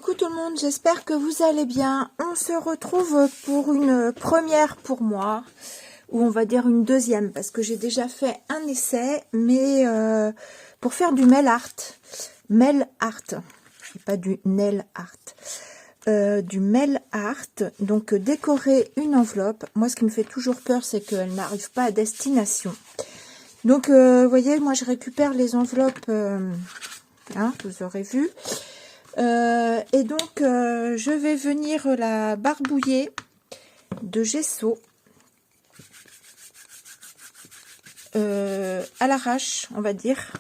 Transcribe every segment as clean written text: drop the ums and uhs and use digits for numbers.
Coucou tout le monde, j'espère que vous allez bien. On se retrouve pour une première pour moi, ou on va dire une deuxième, parce que j'ai déjà fait un essai, mais pour faire du mail art. Mail art, pas du nail art. Du mail art, donc décorer une enveloppe. Moi, ce qui me fait toujours peur, c'est qu'elle n'arrive pas à destination. Donc, vous voyez, moi, je récupère les enveloppes, vous aurez vu. Et donc, je vais venir la barbouiller de gesso à l'arrache, on va dire,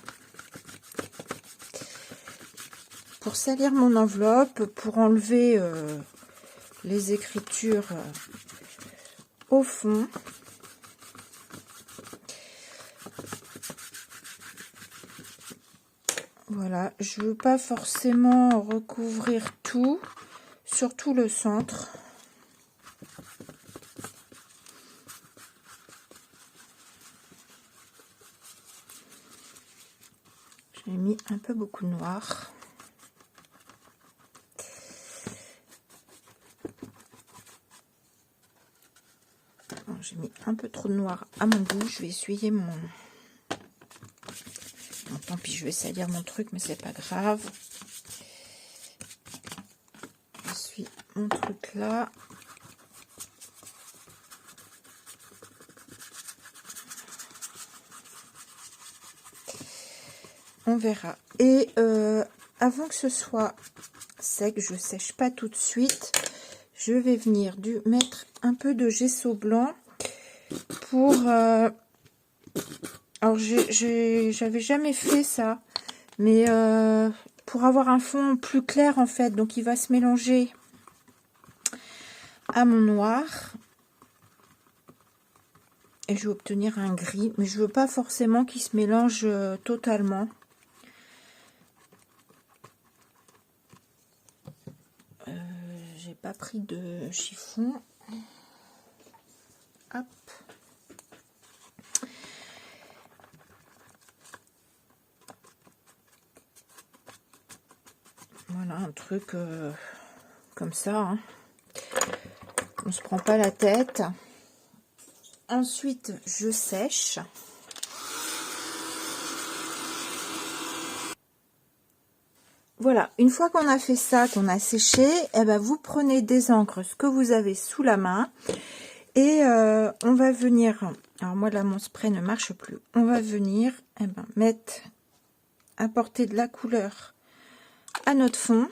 pour salir mon enveloppe, pour enlever les écritures au fond. Voilà, je veux pas forcément recouvrir tout, surtout le centre. J'ai mis un peu beaucoup de noir. J'ai mis un peu trop de noir à mon goût. Je vais essuyer mon... Bon, tant pis, je vais salir mon truc, mais c'est pas grave. J'essuie mon truc là. On verra. Et avant que ce soit sec, je sèche pas tout de suite. Je vais venir mettre un peu de gesso blanc pour... alors, j'avais jamais fait ça, mais pour avoir un fond plus clair, en fait. Donc, il va se mélanger à mon noir. Et je vais obtenir un gris, mais je veux pas forcément qu'il se mélange totalement. J'ai pas pris de chiffon. Hop. Voilà, un truc comme ça. Hein. On se prend pas la tête. Ensuite, je sèche. Voilà, une fois qu'on a fait ça, qu'on a séché, eh ben, vous prenez des encres, ce que vous avez sous la main. Et on va venir... Alors moi, là, mon spray ne marche plus. On va venir mettre... apporter de la couleur à notre fond.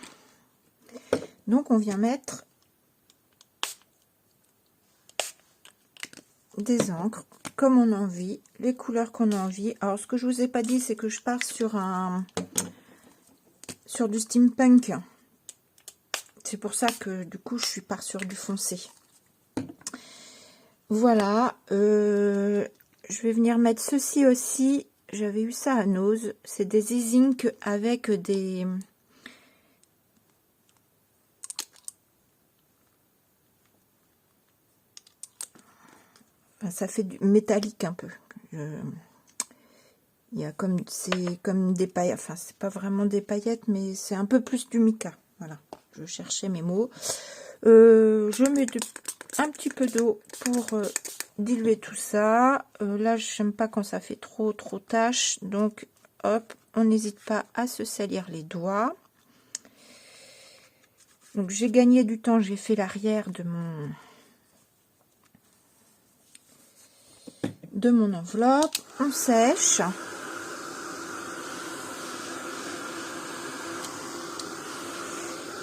Donc, on vient mettre des encres comme on a envie, les couleurs qu'on a envie. Alors, ce que je vous ai pas dit, c'est que je pars sur du steampunk. C'est pour ça que du coup je pars sur du foncé. Voilà, je vais venir mettre ceci aussi. J'avais eu ça à Nose. C'est des e-zinc avec des... Enfin, ça fait du métallique un peu. Il y a comme... C'est comme des paillettes. Enfin, c'est pas vraiment des paillettes, mais c'est un peu plus du mica. Voilà, je cherchais mes mots. Je mets un petit peu d'eau pour diluer tout ça. Là, j'aime pas quand ça fait trop tache. Donc, hop, on n'hésite pas à se salir les doigts. Donc, j'ai gagné du temps. J'ai fait l'arrière de mon enveloppe. On sèche.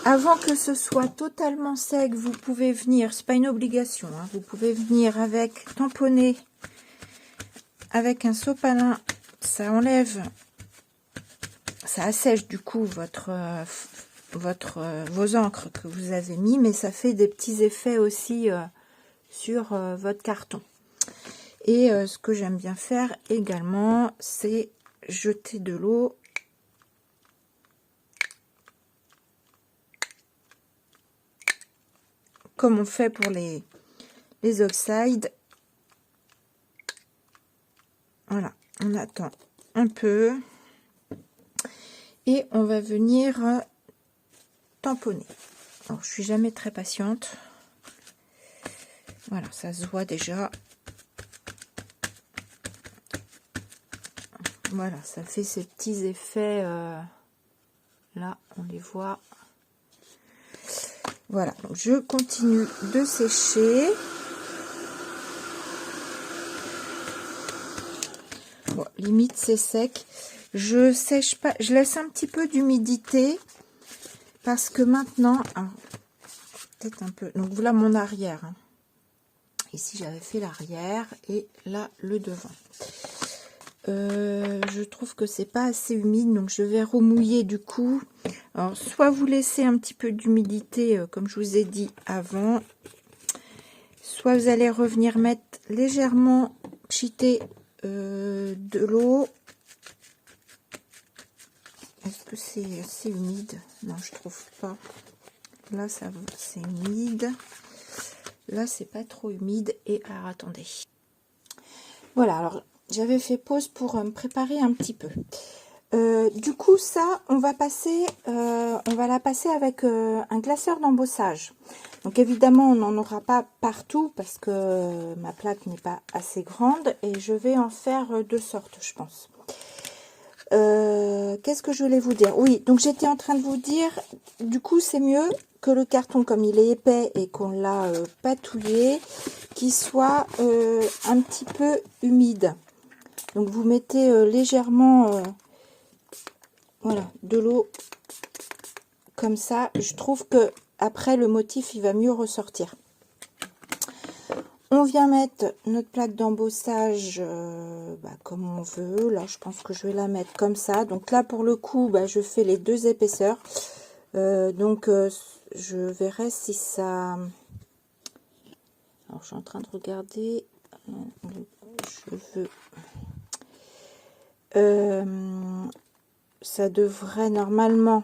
Avant que ce soit totalement sec, vous pouvez venir, c'est pas une obligation, hein, vous pouvez venir tamponner avec un sopalin, ça enlève, ça assèche du coup vos encres que vous avez mis, mais ça fait des petits effets aussi sur votre carton. Et ce que j'aime bien faire également, c'est jeter de l'eau comme on fait pour les oxydes. Voilà, on attend un peu et on va venir tamponner. Alors, je suis jamais très patiente. Voilà, ça se voit déjà. Voilà, ça fait ces petits effets. Là, on les voit. Voilà, donc je continue de sécher. Bon, limite c'est sec. Je sèche pas, je laisse un petit peu d'humidité parce que maintenant, peut-être un peu. Donc voilà mon arrière. Hein. Ici j'avais fait l'arrière et là le devant. Je trouve que c'est pas assez humide, donc je vais remouiller du coup. Alors soit vous laissez un petit peu d'humidité comme je vous ai dit avant, soit vous allez revenir mettre légèrement pchiter de l'eau. Est-ce que c'est assez humide? Non, je trouve pas. Là ça c'est humide, là c'est pas trop humide. Et alors attendez, voilà, alors j'avais fait pause pour me préparer un petit peu. Du coup, ça, on va la passer avec un glaceur d'embossage. Donc évidemment, on n'en aura pas partout parce que ma plaque n'est pas assez grande et je vais en faire deux sortes, je pense. Qu'est-ce que je voulais vous dire? Oui, donc j'étais en train de vous dire, du coup, c'est mieux que le carton, comme il est épais et qu'on l'a patouillé, qu'il soit un petit peu humide. Donc vous mettez légèrement voilà, de l'eau comme ça. Je trouve que après le motif il va mieux ressortir. On vient mettre notre plaque d'embossage comme on veut. Là je pense que je vais la mettre comme ça. Donc là pour le coup je fais les deux épaisseurs. Je verrai si ça... Alors je suis en train de regarder le cheveu. Ça devrait normalement,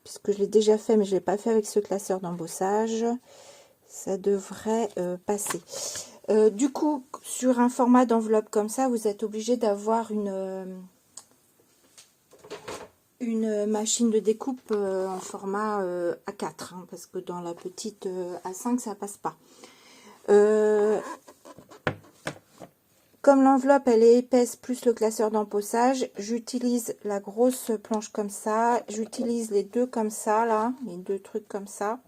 puisque je l'ai déjà fait mais je l'ai pas fait avec ce classeur d'embossage, ça devrait passer. Du coup, sur un format d'enveloppe comme ça, vous êtes obligé d'avoir une machine de découpe en format A4, hein, parce que dans la petite A5 ça passe pas. Comme l'enveloppe elle est épaisse plus le classeur d'embossage, j'utilise la grosse planche comme ça, j'utilise les deux comme ça là, les deux trucs comme ça,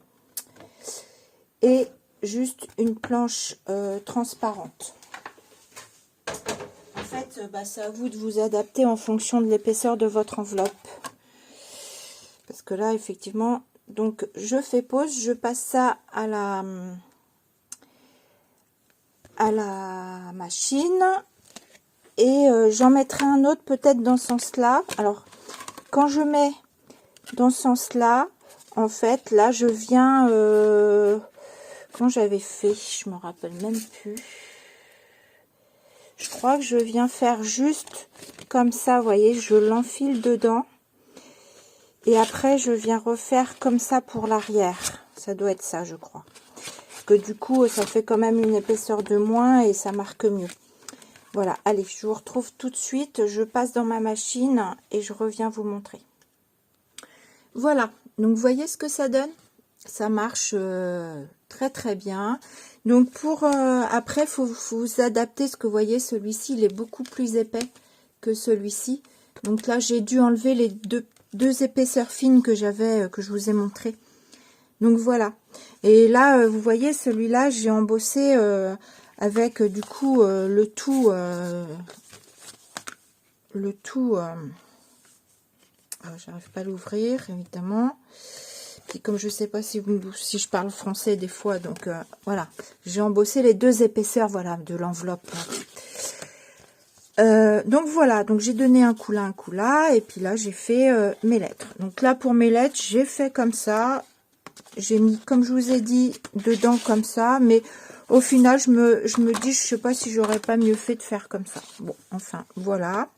et juste une planche transparente. En fait, c'est à vous de vous adapter en fonction de l'épaisseur de votre enveloppe. Parce que là, effectivement, donc je fais pause, je passe ça à la machine et j'en mettrai un autre peut-être dans ce sens-là. Alors, quand je mets dans ce sens-là, en fait, là, je viens... quand j'avais fait, je me rappelle même plus. Je crois que je viens faire juste comme ça, vous voyez, je l'enfile dedans. Et après, je viens refaire comme ça pour l'arrière. Ça doit être ça, je crois. Parce que du coup, ça fait quand même une épaisseur de moins et ça marque mieux. Voilà, allez, je vous retrouve tout de suite. Je passe dans ma machine et je reviens vous montrer. Voilà, donc vous voyez ce que ça donne? Ça marche très très bien. Donc après, il faut vous adapter. Ce que vous voyez, celui-ci, il est beaucoup plus épais que celui-ci. Donc là, j'ai dû enlever les deux épaisseurs fines que j'avais, que je vous ai montré. Donc voilà. Et là, vous voyez, celui-là, j'ai embossé avec du coup le tout. J'arrive pas à l'ouvrir, évidemment. Puis comme je sais pas si je parle français des fois, donc voilà, j'ai embossé les deux épaisseurs, voilà, de l'enveloppe. Donc voilà, donc j'ai donné un coup là, et puis là j'ai fait mes lettres. Donc là pour mes lettres, j'ai fait comme ça, j'ai mis comme je vous ai dit dedans comme ça, mais au final je me dis, je sais pas si j'aurais pas mieux fait de faire comme ça. Bon, enfin voilà.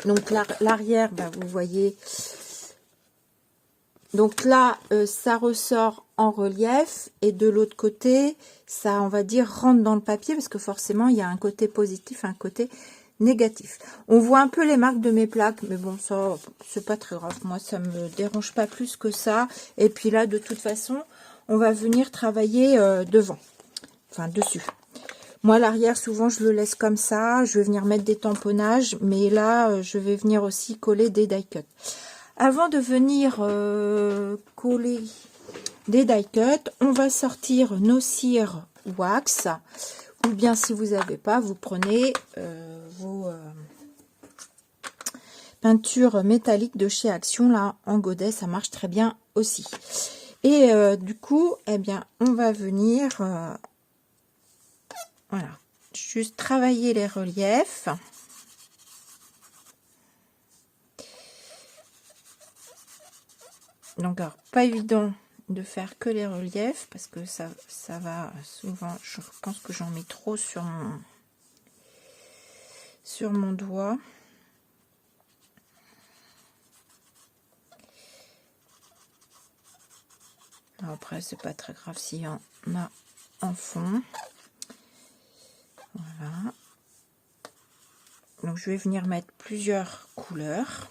Donc l'arrière, vous voyez. Donc là, ça ressort en relief et de l'autre côté, ça, on va dire, rentre dans le papier parce que forcément, il y a un côté positif, un côté négatif. On voit un peu les marques de mes plaques, mais bon, ça, c'est pas très grave. Moi, ça me dérange pas plus que ça. Et puis là, de toute façon, on va venir travailler devant, enfin dessus. Moi, l'arrière, souvent, je le laisse comme ça. Je vais venir mettre des tamponnages, mais là, je vais venir aussi coller des die cuts. Avant de venir coller des die cuts, on va sortir nos cires wax. Ou bien, si vous n'avez pas, vous prenez vos peintures métalliques de chez Action. Là, en godet, ça marche très bien aussi. Et du coup, eh bien, on va venir... voilà, juste travailler les reliefs. Donc, alors, pas évident de faire que les reliefs parce que ça va souvent, je pense que j'en mets trop sur mon doigt. Alors après, c'est pas très grave s'il y en a en fond. Voilà. Donc, je vais venir mettre plusieurs couleurs.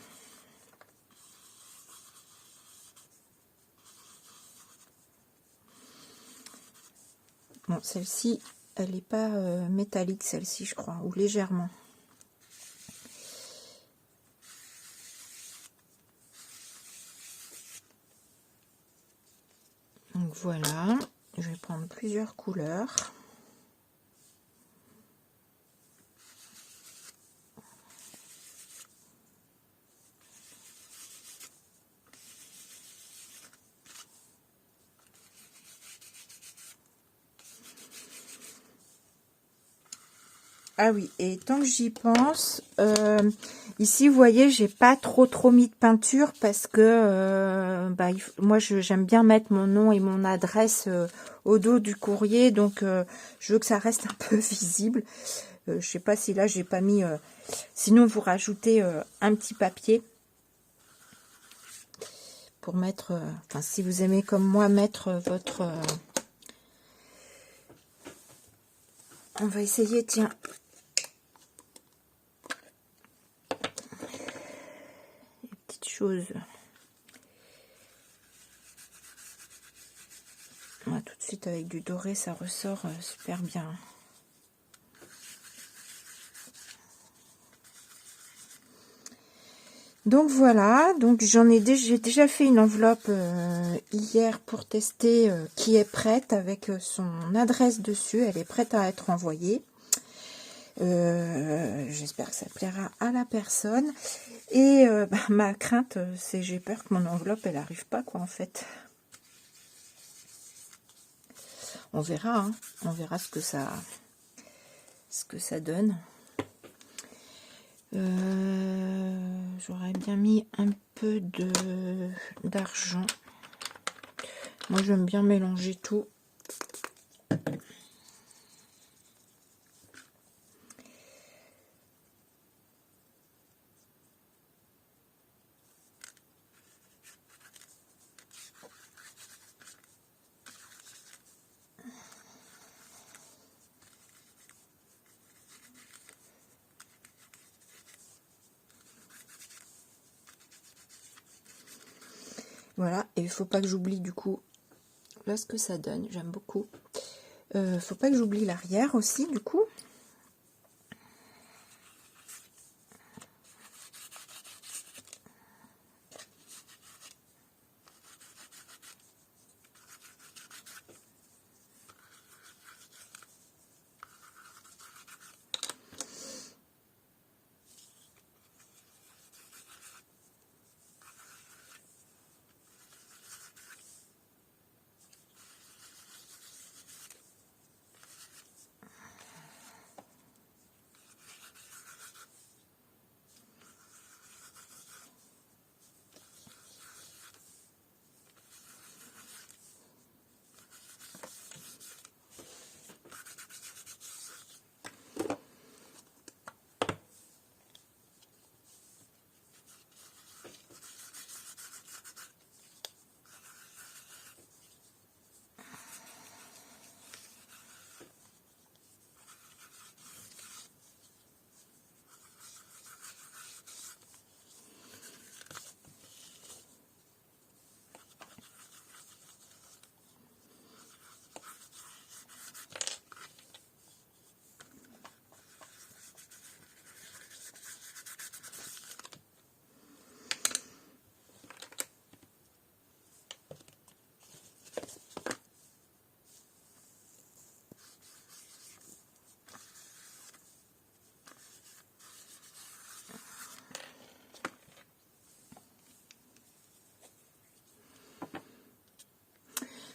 Bon, celle-ci, elle n'est pas métallique, celle-ci, je crois, ou légèrement. Donc voilà, je vais prendre plusieurs couleurs. Ah oui, et tant que j'y pense, ici, vous voyez, j'ai pas trop mis de peinture parce que moi, j'aime bien mettre mon nom et mon adresse au dos du courrier, donc je veux que ça reste un peu visible. Je sais pas si là, j'ai pas mis... sinon, vous rajoutez un petit papier pour mettre... enfin, si vous aimez comme moi mettre votre... on va essayer, tiens... chose. Tout de suite avec du doré, ça ressort super bien. Donc voilà, donc j'ai déjà fait une enveloppe hier pour tester qui est prête avec son adresse dessus. Elle est prête à être envoyée. J'espère que ça plaira à la personne. Et ma crainte, c'est j'ai peur que mon enveloppe, elle arrive pas, quoi, en fait. On verra, hein. On verra ce que ça donne. J'aurais bien mis un peu d'argent. Moi, j'aime bien mélanger tout. Voilà, et il faut pas que j'oublie du coup là ce que ça donne, j'aime beaucoup. Faut pas que j'oublie l'arrière aussi du coup.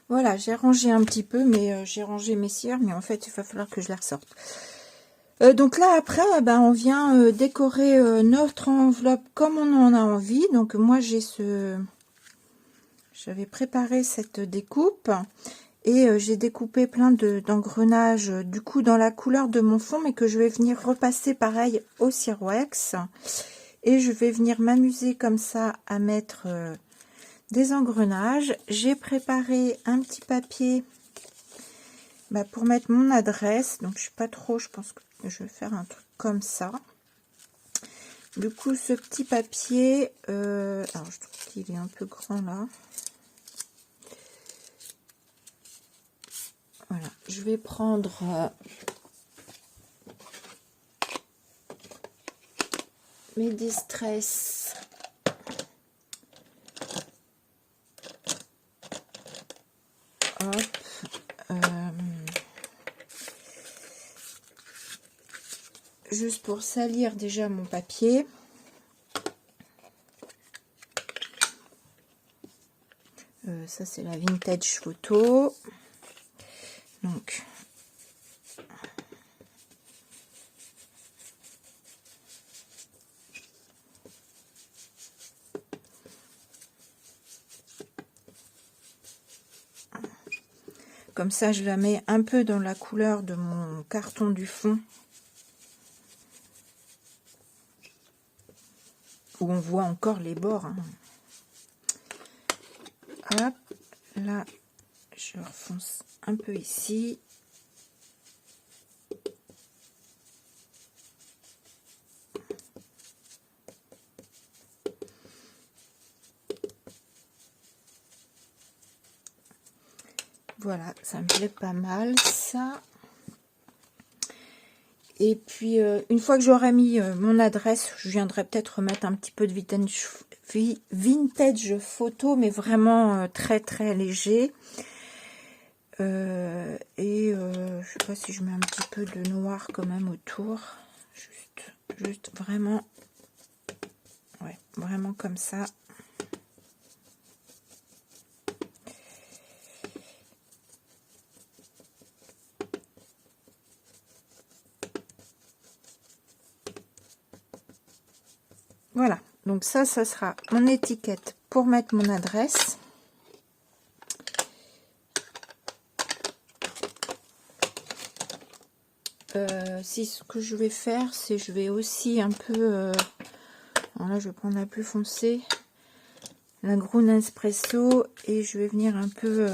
Voilà, j'ai rangé un petit peu, mais j'ai rangé mes cires, mais en fait, il va falloir que je les ressorte. Donc là, après, ben, on vient décorer notre enveloppe comme on en a envie. Donc moi, j'avais préparé cette découpe et j'ai découpé plein d'engrenages du coup dans la couleur de mon fond, mais que je vais venir repasser pareil au cire wax. Et je vais venir m'amuser comme ça à mettre des engrenages. J'ai préparé un petit papier pour mettre mon adresse. Donc je sais pas trop, je pense que je vais faire un truc comme ça. Du coup, ce petit papier, alors je trouve qu'il est un peu grand là. Voilà, je vais prendre mes distress. Hop. Juste pour salir déjà mon papier. Ça, c'est la vintage photo. Donc, comme ça, je la mets un peu dans la couleur de mon carton du fond. Où on voit encore les bords. Hein. Hop, là, je refonce un peu ici. Voilà, ça me plaît pas mal, ça. Et puis, une fois que j'aurai mis mon adresse, je viendrai peut-être remettre un petit peu de vintage photo, mais vraiment très très léger. Je sais pas si je mets un petit peu de noir quand même autour. Juste vraiment, ouais, vraiment comme ça. Voilà, donc ça sera mon étiquette pour mettre mon adresse. Si ce que je vais faire, c'est je vais aussi un peu, alors là je vais prendre la plus foncée, la Groen Espresso, et je vais venir un peu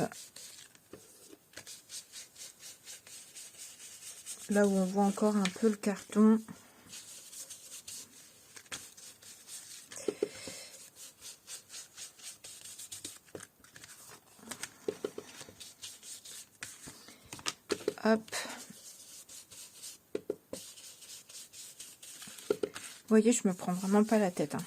là où on voit encore un peu le carton. Hop. Vous voyez, je me prends vraiment pas la tête. Hein.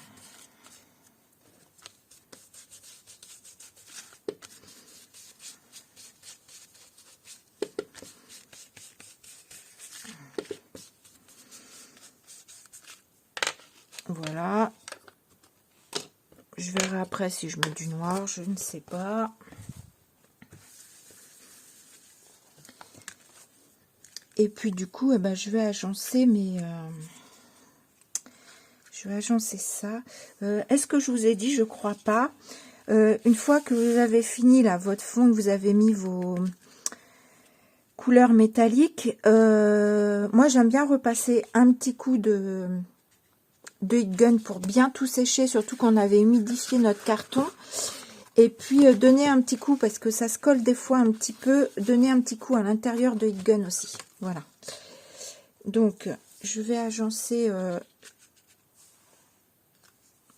Voilà. Je verrai après si je mets du noir, je ne sais pas. Et puis du coup, je vais agencer mes... je vais agencer ça. Est-ce que je vous ai dit? Je crois pas. Une fois que vous avez fini là votre fond, que vous avez mis vos couleurs métalliques, moi j'aime bien repasser un petit coup de heat gun pour bien tout sécher, surtout qu'on avait humidifié notre carton. Et puis donner un petit coup, parce que ça se colle des fois un petit peu, donner un petit coup à l'intérieur de heat gun aussi. Voilà. Donc je vais agencer...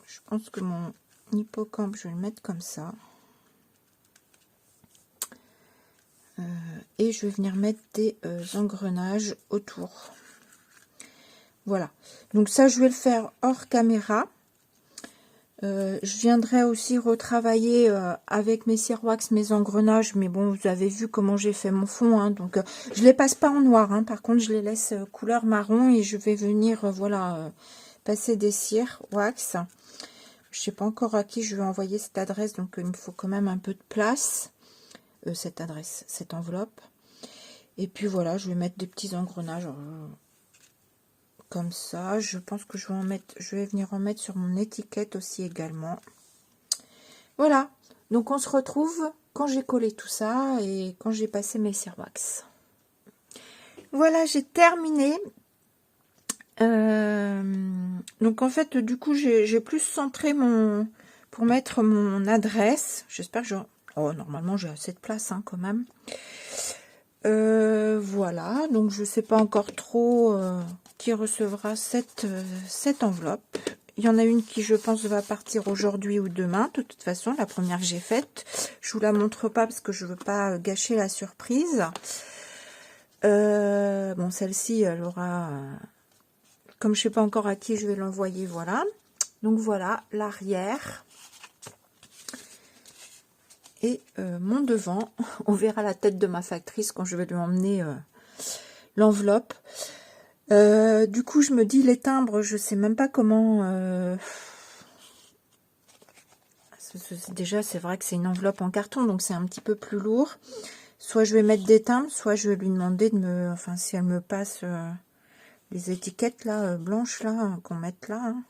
je pense que mon hippocampe, je vais le mettre comme ça. Et je vais venir mettre des engrenages autour. Voilà. Donc ça, je vais le faire hors caméra. Je viendrai aussi retravailler avec mes cire wax mes engrenages. Mais bon, vous avez vu comment j'ai fait mon fond. Hein, donc, je les passe pas en noir. Hein, par contre, je les laisse couleur marron. Et je vais venir, voilà, passer des cire wax. Je sais pas encore à qui je vais envoyer cette adresse, donc il me faut quand même un peu de place. cette adresse, cette enveloppe. Et puis voilà, je vais mettre des petits engrenages comme ça. Je pense que je vais venir en mettre sur mon étiquette aussi également. Voilà, donc on se retrouve quand j'ai collé tout ça et quand j'ai passé mes Cerwax. Voilà, j'ai terminé. Donc en fait, du coup, j'ai plus centré pour mettre mon adresse. J'espère que oh, normalement, j'ai assez de place hein, quand même. Voilà, donc je sais pas encore trop qui recevra cette enveloppe. Il y en a une qui, je pense, va partir aujourd'hui ou demain. De toute façon, la première que j'ai faite, je vous la montre pas parce que je veux pas gâcher la surprise. Bon, celle-ci, elle aura... comme je sais pas encore à qui je vais l'envoyer, voilà. Donc voilà, l'arrière. Et mon devant. On verra la tête de ma factrice quand je vais lui emmener l'enveloppe. Du coup, je me dis, les timbres, je sais même pas comment... Déjà, c'est vrai que c'est une enveloppe en carton, donc c'est un petit peu plus lourd. Soit je vais mettre des timbres, soit je vais lui demander de me... Enfin, si elle me passe les étiquettes, là, blanches, là, qu'on mette là. Hein.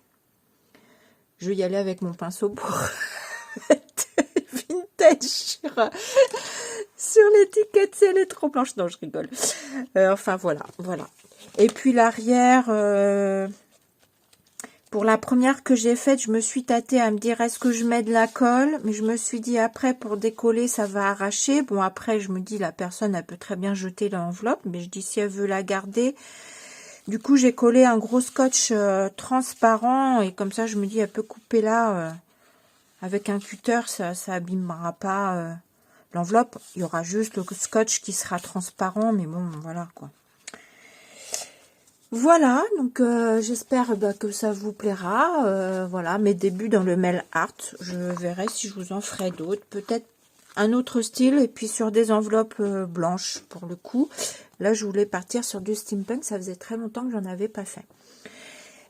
Je vais y aller avec mon pinceau pour mettre vintage sur l'étiquette, si elle est trop blanche. Non, je rigole. Enfin, voilà. Et puis l'arrière... Pour la première que j'ai faite, je me suis tâtée à me dire est-ce que je mets de la colle, mais je me suis dit après pour décoller ça va arracher. Bon après je me dis la personne elle peut très bien jeter l'enveloppe, mais je dis si elle veut la garder. Du coup j'ai collé un gros scotch transparent et comme ça je me dis elle peut couper là avec un cutter, ça abîmera pas l'enveloppe. Il y aura juste le scotch qui sera transparent, mais bon voilà quoi. Voilà, donc j'espère que ça vous plaira. Voilà, mes débuts dans le mail art. Je verrai si je vous en ferai d'autres. Peut-être un autre style et puis sur des enveloppes blanches pour le coup. Là, je voulais partir sur du steampunk. Ça faisait très longtemps que j'en avais pas fait.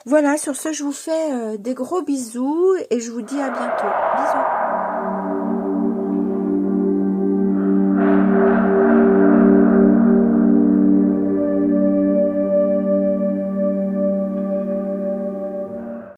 Voilà, sur ce, je vous fais des gros bisous et je vous dis à bientôt. Bisous.